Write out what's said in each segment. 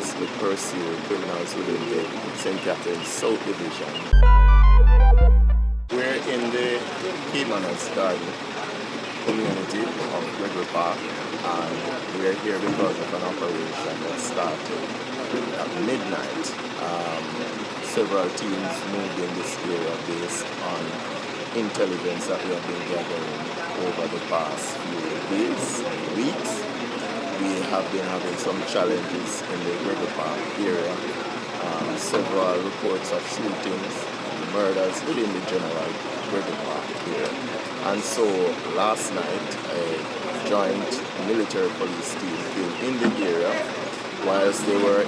relentlessly pursue criminals within the St. Catharines South Division. We're in the Caymanas Gardens community of River Park, and we're here because of an operation that started at midnight. Several teams moved in this area based on intelligence that we have been gathering over the past few days and weeks. We have been having some challenges in the River Park area, several reports of shootings, murders within the general River Park area. And so last night a joint military police team came in the area whilst they were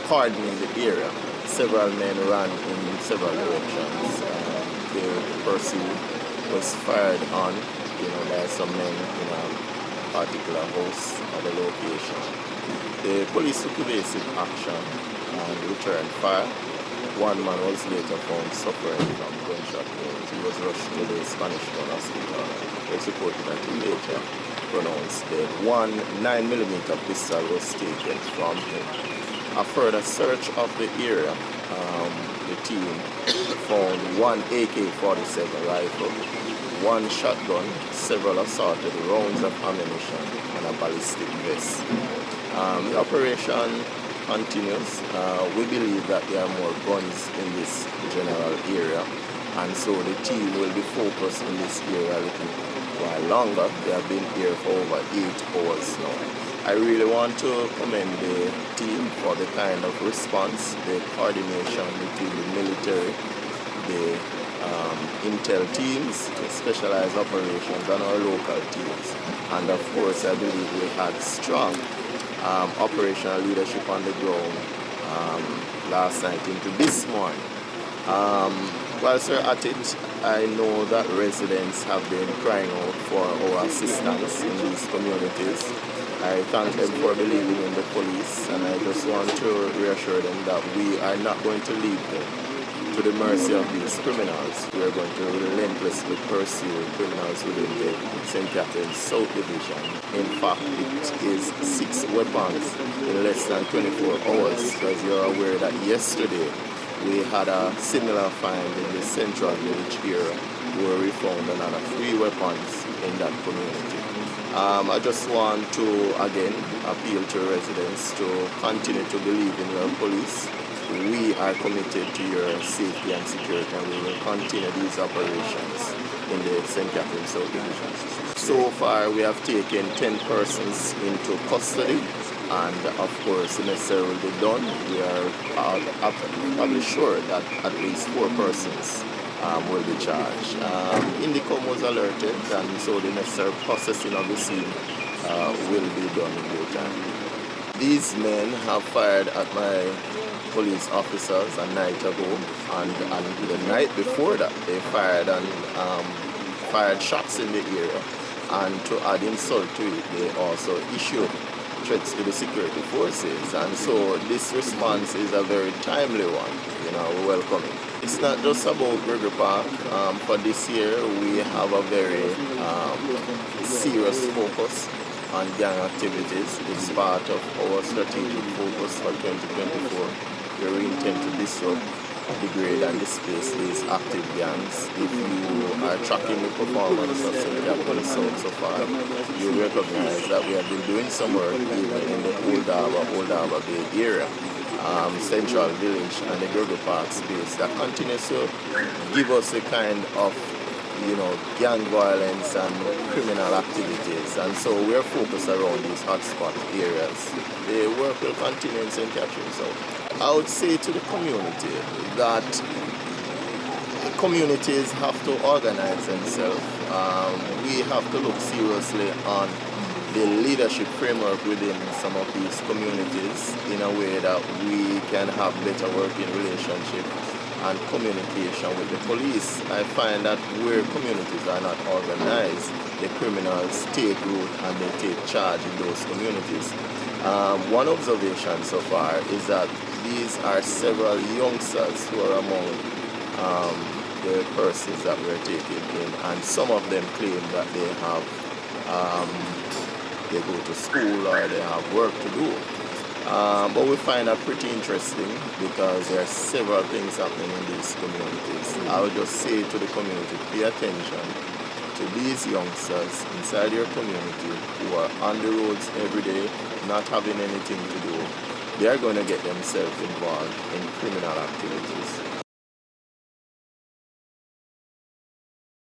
hardening the area. Several men ran in several directions. The pursuit was fired on, by some men in a particular house at the location. The police took evasive action and returned fire. One man was later found suffering from gunshot wounds. He was rushed to the Spanish Town Hospital. It was reported that he later pronounced dead. One 9mm pistol was taken from him. A further search of the area, the team found one AK-47 rifle, one shotgun, several assorted rounds of ammunition, and a ballistic vest. The operation continues. We believe that there are more guns in this general area, and so the team will be focused in this area a little while longer. They have been here for over 8 hours now. I really want to commend the team for the kind of response, the coordination between the military, the intel teams, the specialized operations, and our local teams. And of course, I believe we had strong operational leadership on the ground last night into this morning. Whilst we're at it, I know that residents have been crying out for our assistance in these communities. I thank them for believing in the police, and I just want to reassure them that we are not going to leave them to the mercy of these criminals. We are going to relentlessly pursue criminals within the St. Catharines South Division. In fact, it is 6 weapons in less than 24 hours, because you're aware that yesterday we had a similar find in the Central Village area where we found another 3 weapons in that community. I just want to again appeal to residents to continue to believe in your police. We are committed to your safety and security, and we will continue these operations in the St. Catharines South Division. So far we have taken 10 persons into custody, and of course the necessary will be done. We are probably sure that at least 4 persons will be charged. Indicom was alerted, and so the necessary processing of the scene will be done in due time. These men have fired at my police officers a night ago, and the night before that they fired shots in the area, and to add insult to it, they also issued threats to the security forces, and so this response is a very timely one. We welcome it. It's not just about River Park. For this year we have a very serious focus on gang activities. It's part of our strategic focus for 2024. We intend to disrupt, degrade and displace these active gangs. If you are tracking the performance of St. Catharines South so far, you recognize that we have been doing some work even in the Old Harbour Bay area, Central Village and the River Park space that continues to give us the kind of gang violence and criminal activities, and so we're focused around these hotspot areas. The work will continue in St. Catharines South. I would say to the community that the communities have to organize themselves. We have to look seriously on the leadership framework within some of these communities in a way that we can have better working relationship and communication with the police. I find that where communities are not organized, the criminals take root and they take charge in those communities. One observation so far is that these are several youngsters who are among the persons that we're taking in, and some of them claim that they have they go to school or they have work to do. But we find that pretty interesting because there are several things happening in these communities. I would just say to the community, pay attention to these youngsters inside your community who are on the roads every day, not having anything to do. They are going to get themselves involved in criminal activities.